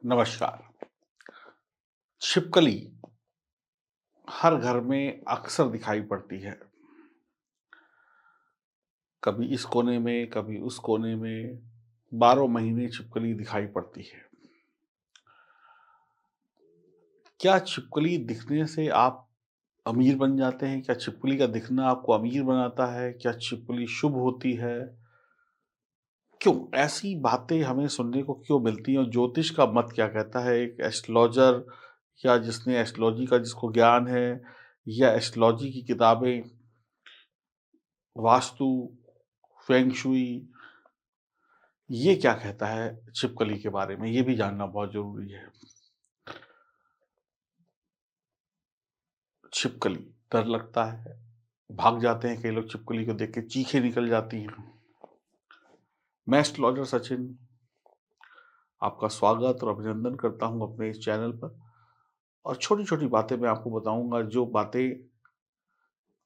नमस्कार। छिपकली हर घर में अक्सर दिखाई पड़ती है। कभी इस कोने में, कभी उस कोने में, 12 महीने छिपकली दिखाई पड़ती है। क्या छिपकली दिखने से आप अमीर बन जाते हैं? क्या छिपकली का दिखना आपको अमीर बनाता है? क्या छिपकली शुभ होती है? क्यों? ऐसी बातें हमें सुनने को क्यों मिलती हैं और ज्योतिष का मत क्या कहता है? एक एस्ट्रोलॉजर या जिसने एस्ट्रोलॉजी का जिसको ज्ञान है या एस्ट्रोलॉजी की किताबें, वास्तु, फेंग शुई, ये क्या कहता है छिपकली के बारे में? ये भी जानना बहुत ज़रूरी है। छिपकली, डर लगता है, भाग जाते हैं कई लोग छिपकली को देख के, चीखें निकल जाती हैं। मैं एस्ट्रोलॉजर सचिन आपका स्वागत और अभिनंदन करता हूँ अपने इस चैनल पर। और छोटी-छोटी बातें मैं आपको बताऊँगा, जो बातें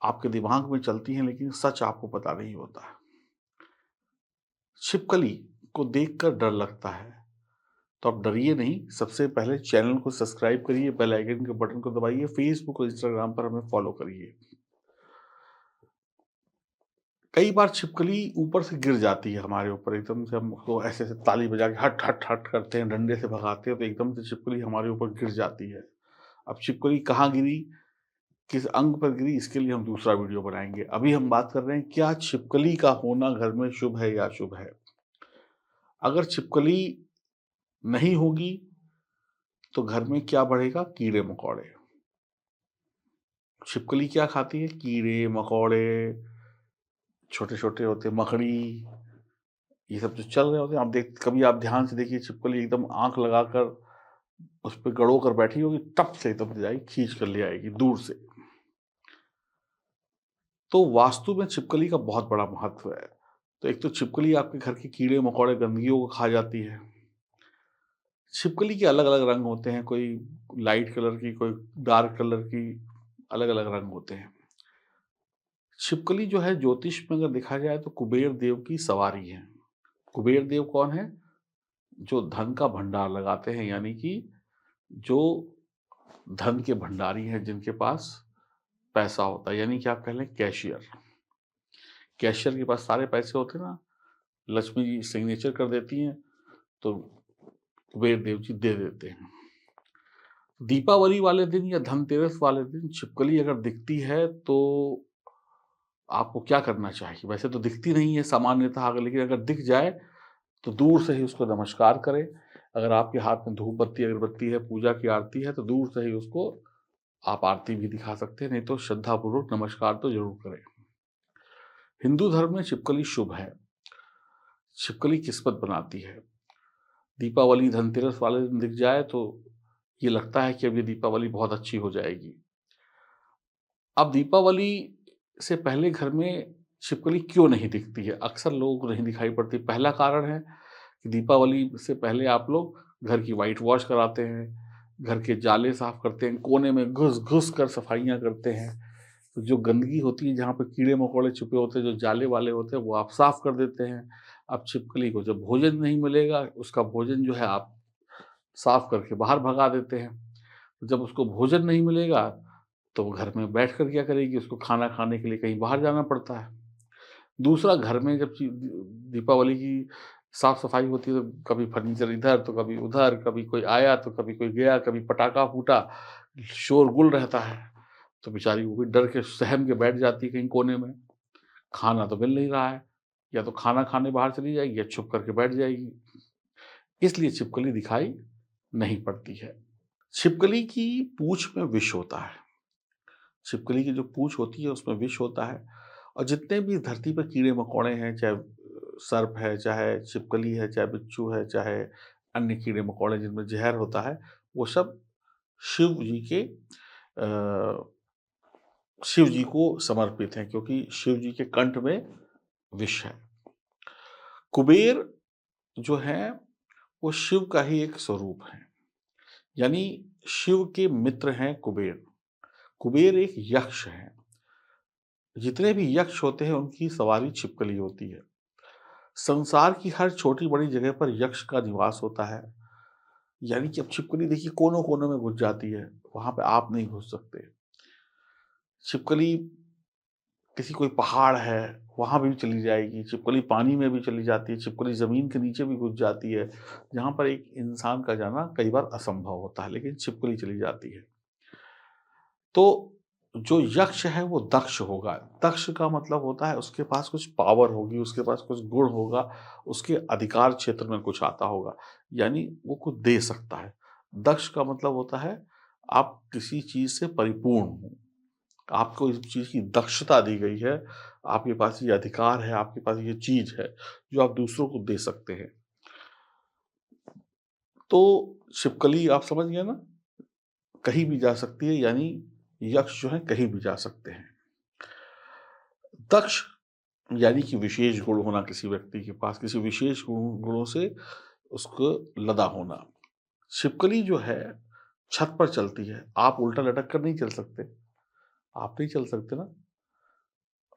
आपके दिमाग में चलती हैं लेकिन सच आपको पता नहीं होता है। छिपकली को देखकर डर लगता है, तो आप डरिए नहीं। सबसे पहले चैनल को सब्सक्राइब करिए, बेल आइकन के बटन को दबाइए, फेसबुक और इंस्टाग्राम पर हमें फॉलो करिए। कई बार छिपकली ऊपर से गिर जाती है हमारे ऊपर, एकदम से हम उसको ऐसे-ऐसे ताली बजा के हट, हट, हट करते हैं, डंडे से भगाते हैं, तो एकदम से छिपकली हमारे ऊपर गिर जाती है। अब छिपकली कहाँ गिरी, किस अंग पर गिरी, इसके लिए हम दूसरा वीडियो बनाएँगे। अभी हम बात कर रहे हैं, क्या छिपकली का होना घर में शुभ है या अशुभ है? अगर छिपकली नहीं होगी, तो घर में क्या बढ़ेगा? कीड़े-मकोड़े। छिपकली क्या खाती है? कीड़े-मकोड़े, छोटे-छोटे होते हैं, मकड़ी, ये सब जो चल रहे होते हैं, कभी आप ध्यान से देखिए, छिपकली एकदम आँख लगाकर उस पे गड़ो कर बैठी होगी, टप से एकदम से जाएगी, खींच कर ले आएगी दूर से। तो वास्तु में छिपकली का बहुत बड़ा महत्व है। तो एक तो छिपकली आपके घर के कीड़े-मकोड़े, गंदगियों को खा जाती है। छिपकली के अलग-अलग रंग होते हैं, कोई लाइट कलर की, कोई डार्क कलर की, अलग-अलग रंग होते हैं। छिपकली जो है, ज्योतिष में अगर देखा जाए तो कुबेर देव की सवारी है। कुबेर देव कौन है? जो धन का भंडार लगाते हैं, यानी कि जो धन के भंडारी हैं, जिनके पास पैसा होता है, यानी कि आप कह लें कैशियर। कैशियर के पास सारे पैसे होते हैं ना, लक्ष्मी जी सिग्नेचर कर देती हैं, तो कुबेर देव जी दे देते हैं। दीपावली वाले दिन या धनतेरस वाले दिन छिपकली अगर दिखती है, तो आपको क्या करना चाहिए? वैसे तो दिखती नहीं है सामान्यतः, लेकिन अगर दिख जाए तो दूर से ही उसको नमस्कार करें। अगर आपके हाथ में धूप बत्ती, अगरबत्ती है, पूजा की आरती है, तो दूर से ही उसको आप आरती भी दिखा सकते हैं, नहीं तो श्रद्धापूर्वक नमस्कार तो ज़रूर करें। हिंदू धर्म में छिपकली शुभ है। छिपकली किस्मत बनाती है। दीपावली, धनतेरस वाले दिन दिख जाए तो ये लगता है कि अब ये दीपावली बहुत अच्छी हो जाएगी। अब दीपावली से पहले घर में छिपकली क्यों नहीं दिखती है? अक्सर लोगों को नहीं दिखाई पड़ती। पहला कारण है कि दीपावली से पहले आप लोग घर की व्हाइट वॉश कराते हैं, घर के जाले साफ करते हैं, कोने में घुस-घुस कर सफाइयाँ करते हैं। तो जो गंदगी होती है, जहाँ पे कीड़े-मकोड़े छुपे होते हैं, जो जाले वाले होते हैं, वो आप साफ कर देते हैं। अब छिपकली को जब भोजन नहीं मिलेगा, उसका भोजन जो है आप साफ करके बाहर भगा देते हैं। तो जब उसको भोजन नहीं मिलेगा, तो वो घर में बैठकर क्या करेगी? उसको खाना खाने के लिए कहीं बाहर जाना पड़ता है। दूसरा, घर में जब दीपावली की साफ-सफाई होती है, तो कभी फर्नीचर इधर, तो कभी उधर, कभी कोई आया, तो कभी कोई गया, कभी पटाखा फूटा, शोरगुल रहता है। तो बेचारी वो भी डर के सहम के बैठ जाती है कहीं कोने में। खाना तो मिल नहीं रहा है, या तो खाना खाने बाहर चली जाएगी या छुप करके बैठ जाएगी। इसलिए छिपकली दिखाई नहीं पड़ती है। छिपकली की पूँछ में विष होता है। छिपकली की जो पूँछ होती है, उसमें विष होता है। और जितने भी धरती पे कीड़े-मकोड़े हैं, चाहे सर्प है, चाहे छिपकली है, चाहे बिच्छू है, चाहे अन्य कीड़े-मकोड़े जिनमें ज़हर होता है, वो सब शिव जी के शिव जी को समर्पित हैं, क्योंकि शिव जी के कंठ में विष है। कुबेर जो है, वो शिव का ही एक स्वरूप है। यानी शिव के मित्र हैं कुबेर। कुबेर एक यक्ष हैं। जितने भी यक्ष होते हैं, उनकी सवारी छिपकली होती है। संसार की हर छोटी-बड़ी जगह पर यक्ष का निवास होता है। यानी कि अब छिपकली देखिए कोनों-कोनों में घुस जाती है, वहाँ पे आप नहीं घुस सकते। छिपकली किसी कोई पहाड़ है, वहाँ भी चली जाएगी, छिपकली पानी में भी चली जाती है, छिपकली ज़मीन के नीचे भी घुस जाती है, जहाँ पर एक इंसान का जाना कई बार असंभव होता है, लेकिन छिपकली चली जाती है। तो जो यक्ष है वो दक्ष होगा। दक्ष का मतलब होता है उसके पास कुछ पावर होगी, उसके पास कुछ गुण होगा, उसके अधिकार क्षेत्र में कुछ आता होगा, यानी वो कुछ दे सकता है। दक्ष का मतलब होता है आप किसी चीज़ से परिपूर्ण हो, आपको इस चीज़ की दक्षता दी गई है, आपके पास ये अधिकार है, आपके पास ये चीज़ है, जो आप दूसरों को दे सकते हैं। तो छिपकली आप समझ गए ना? कहीं भी जा सकती है, यानी यक्ष जो है कहीं भी जा सकते हैं। दक्ष यानी कि विशेष गुण होना किसी व्यक्ति के पास, किसी विशेष गुणों से उसको लदा होना। छिपकली जो है छत पर चलती है, आप उल्टा लटक कर नहीं चल सकते, आप नहीं चल सकते ना।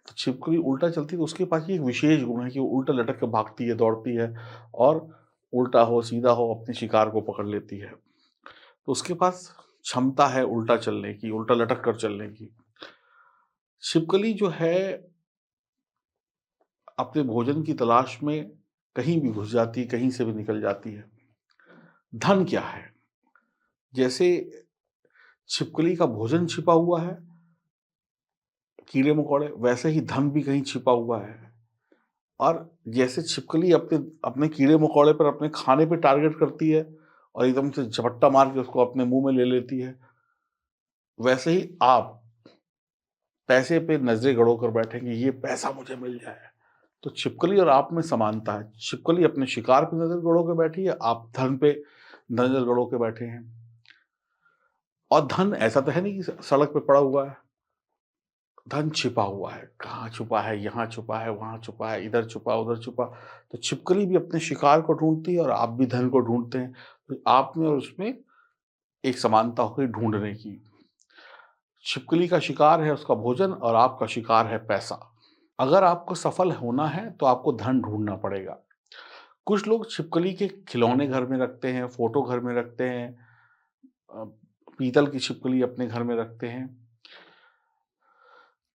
तो छिपकली उल्टा चलती है तो उसके पास ये एक विशेष गुण है कि वो उल्टा लटक के भागती है, दौड़ती है और उल्टा हो, सीधा हो अपने शिकार को पकड़ लेती है। तो उसके पास क्षमता है उल्टा चलने की, उल्टा लटक कर चलने की। छिपकली जो है अपने भोजन की तलाश में कहीं भी घुस जाती है, कहीं से भी निकल जाती है। धन क्या है? जैसे छिपकली का भोजन छिपा हुआ है, कीड़े-मकोड़े, वैसे ही धन भी कहीं छिपा हुआ है। और जैसे छिपकली अपने अपने कीड़े-मकोड़े पर अपने खाने पे टारगेट करती है और एकदम से झपट्टा मार के उसको अपने मुँह में ले लेती है, वैसे ही आप पैसे पे नज़रें गड़ो कर बैठेंगे, ये पैसा मुझे मिल जाए। तो छिपकली और आप में समानता है। छिपकली अपने शिकार पे नज़र गड़ो के बैठी है, आप धन पे नज़र गड़ो के बैठे हैं। और धन ऐसा तो है नहीं कि सड़क पे पड़ा हुआ है। धन छिपा हुआ है। कहाँ छुपा है? यहाँ छुपा है, वहाँ छुपा है, इधर छुपा, उधर छुपा। तो छिपकली भी अपने शिकार को ढूँढती है और आप भी धन को ढूँढते हैं। तो आप में और उसमें एक समानता हो गई ढूँढने की। छिपकली का शिकार है उसका भोजन और आपका शिकार है पैसा। अगर आपको सफल होना है तो आपको धन ढूँढना पड़ेगा। कुछ लोग छिपकली के खिलौने घर में रखते हैं, फ़ोटो घर में रखते हैं, अ, पीतल की छिपकली अपने घर में रखते हैं।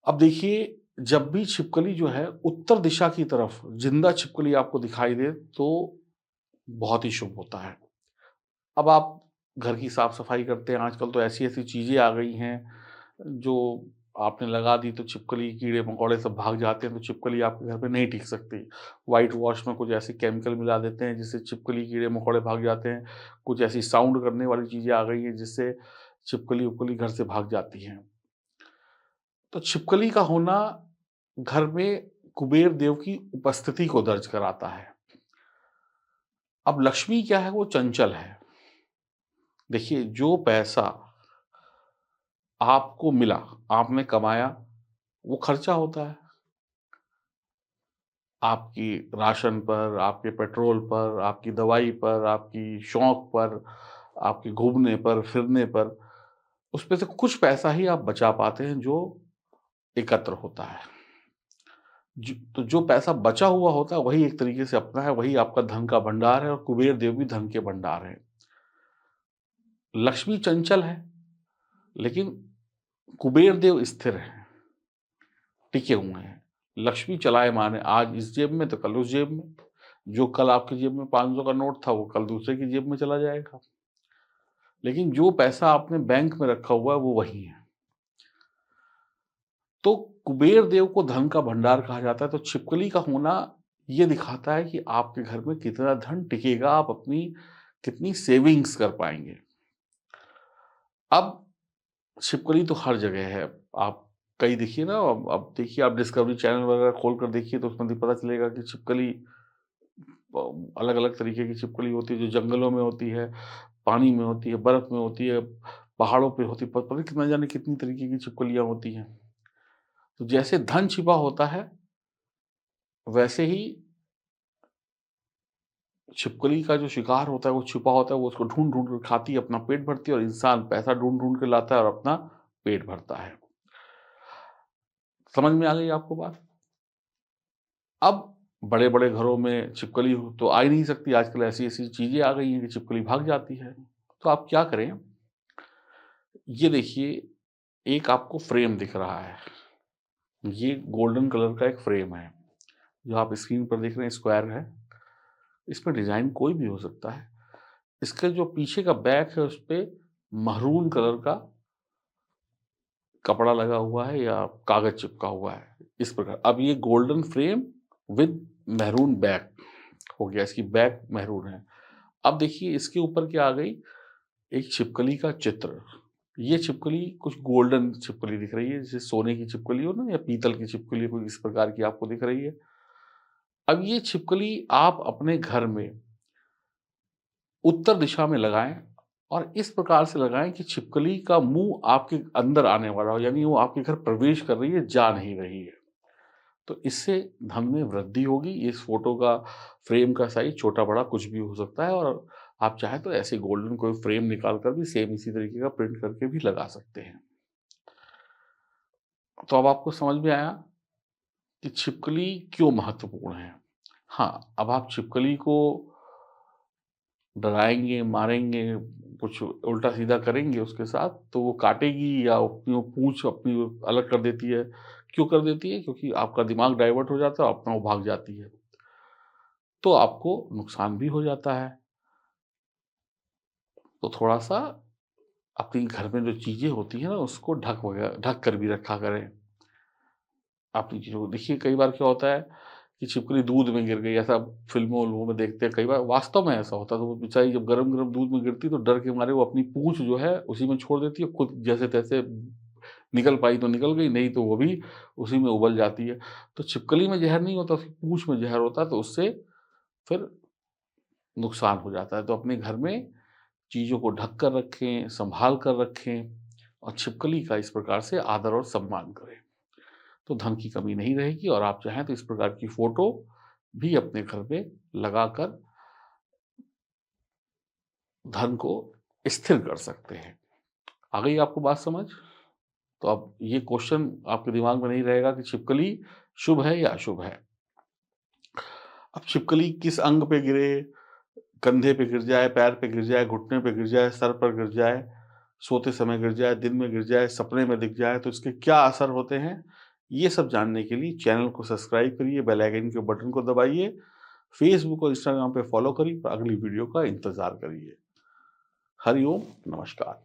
अब देखिए, जब भी छिपकली जो है उत्तर दिशा की तरफ ज़िंदा छिपकली आपको दिखाई दे, तो बहुत ही शुभ होता है। अब आप घर की साफ-सफाई करते हैं, आजकल तो ऐसी-ऐसी चीज़ें आ गई हैं, जो आपने लगा दी तो छिपकली, कीड़े-मकोड़े सब भाग जाते हैं, तो छिपकली आपके घर पे नहीं टिक सकती। व्हाइट वॉश में कुछ ऐसे केमिकल मिला देते हैं, जिससे छिपकली, कीड़े-मकोड़े भाग जाते हैं। कुछ ऐसी साउंड करने वाली चीज़ें आ गई हैं, जिससे छिपकली-विपकली घर से भाग जाती हैं। तो छिपकली का होना घर में कुबेर देव की उपस्थिति को दर्ज कराता है। अब लक्ष्मी क्या है? वो चंचल है। देखिए, जो पैसा आपको मिला, आपने कमाया, वो खर्चा होता है। आपकी राशन पर, आपके पेट्रोल पर, आपकी दवाई पर, आपकी शौक पर, आपके घूमने पर, फिरने पर, उसमें से कुछ पैसा ही आप बचा पाते हैं जो एकत्र होता है। तो जो पैसा बचा हुआ होता है वही एक तरीके से अपना है, वही आपका धन का भंडार है और कुबेर देव भी धन के भंडार हैं। लक्ष्मी चंचल है, लेकिन कुबेर देव स्थिर हैं, टिके हुए हैं। लक्ष्मी चलायमान है, आज इस जेब में तो कल उस जेब में। जो कल आपकी जेब में 500 का नोट था, वो कल दूसरे की जेब में चला जाएगा। लेकिन जो पैसा आपने बैंक में रखा हुआ है, वो वही है। तो कुबेर देव को धन का भंडार कहा जाता है, तो छिपकली का होना ये दिखाता है कि आपके घर में कितना धन टिकेगा, आप अपनी कितनी सेविंग्स कर पाएँगे। अब छिपकली तो हर जगह है। आप कहीं देखिए ना, अब देखिए आप डिस्कवरी चैनल वगैरह खोल कर देखिए तो उसमें भी पता चलेगा कि छिपकली अलग-अलग तरीके की छिपकली होती है, जो जंगलों में होती है, पानी में होती है, बर्फ में होती है, पहाड़ों पे होती है, पता नहीं कितना जाने कितनी तरीके की छिपकलियाँ होती हैं। तो जैसे धन छिपा होता है, वैसे ही छिपकली का जो शिकार होता है, वो छुपा होता है, वो उसको ढूँढ-ढूँढ कर खाती है, अपना पेट भरती है और इंसान पैसा ढूँढ-ढूँढ के लाता है और अपना पेट भरता है। समझ में आ गई आपको बात? अब बड़े-बड़े घरों में छिपकली तो आ ही नहीं सकती, आजकल ऐसी-ऐसी चीज़ें आ गई हैं कि छिपकली भाग जाती है। तो आप क्या करें, ये देखिए एक आपको फ्रेम दिख रहा है, ये गोल्डन कलर का एक फ्रेम है, जो आप स्क्रीन पर देख रहे हैं स्क्वायर है, इसमें डिज़ाइन कोई भी हो सकता है। इसका जो पीछे का बैक है उसपे महरून कलर का कपड़ा लगा हुआ है या कागज़ चिपका हुआ है, इस प्रकार। अब ये golden frame with maroon back हो गया, इसकी बैक मैरून है। अब देखिए इसके ऊपर क्या आ गई, एक छिपकली का चित्र। ये छिपकली कुछ गोल्डन छिपकली दिख रही है, जैसे सोने की छिपकली हो ना या पीतल की छिपकली, कोई इस प्रकार की आपको दिख रही है। अब ये छिपकली आप अपने घर में उत्तर दिशा में लगाएँ और इस प्रकार से लगाएँ कि छिपकली का मुँह आपके अंदर आने वाला हो, यानी वो आपके घर प्रवेश कर रही है, जा नहीं रही है। तो इससे धन में वृद्धि होगी। इस फ़ोटो का फ्रेम का साइज़ छोटा-बड़ा कुछ भी हो सकता है और आप चाहें तो ऐसे गोल्डन कोई फ्रेम निकाल कर भी सेम इसी तरीके का प्रिंट करके भी लगा सकते हैं। तो अब आपको समझ में आया कि छिपकली क्यों महत्वपूर्ण है। हाँ, अब आप छिपकली को डराएँगे, मारेंगे, कुछ उल्टा-सीधा करेंगे उसके साथ, तो वो काटेगी या अपनी वो पूँछ अपनी वो अलग कर देती है। क्यों कर देती है? क्योंकि आपका दिमाग डाइवर्ट हो जाता है, अपना वो भाग जाती है। तो आपको नुकसान भी हो जाता है। तो थोड़ा-सा अपनी घर में जो चीज़ें होती हैं ना, उसको ढक कर भी रखा करें। अपनी चीज़ों को देखिए कई बार क्या होता है कि छिपकली दूध में गिर गई, ऐसा फ़िल्मों-विल्मों में देखते हैं कई बार, वास्तव में ऐसा होता है। तो वो बेचारी जब गरम-गरम दूध में गिरती है तो डर के मारे वो अपनी पूँछ जो है उसी में छोड़ देती है, खुद जैसे-तैसे निकल पाई तो निकल गई, नहीं तो वो भी उसी में उबल जाती है। तो छिपकली में ज़हर नहीं होता, उसकी पूँछ में ज़हर होता है, तो उससे फिर नुकसान हो जाता है। तो अपने घर में चीज़ों को ढक कर रखें, सँभाल कर रखें और छिपकली का इस प्रकार से आदर और सम्मान करें। तो धन की कमी नहीं रहेगी और आप चाहें तो इस प्रकार की फ़ोटो भी अपने घर पे लगाकर धन को स्थिर कर सकते हैं। आ गई आपको बात समझ? तो अब ये क्वेश्चन आपके दिमाग में नहीं रहेगा कि छिपकली शुभ है या अशुभ है। अब छिपकली किस अंग पे गिरे, कंधे पे गिर जाए, पैर पे गिर जाए, घुटने पे गिर जाए, सर पर गिर जाए, सोते समय गिर जाए, दिन में गिर जाए, सपने में दिख जाए, तो इसके क्या असर होते हैं? ये सब जानने के लिए चैनल को सब्सक्राइब करिए, बेल आइकन के बटन को दबाइए, फ़ेसबुक और इंस्टाग्राम पे फ़ॉलो करिए और अगली वीडियो का इंतज़ार करिए। हरि ओम, नमस्कार।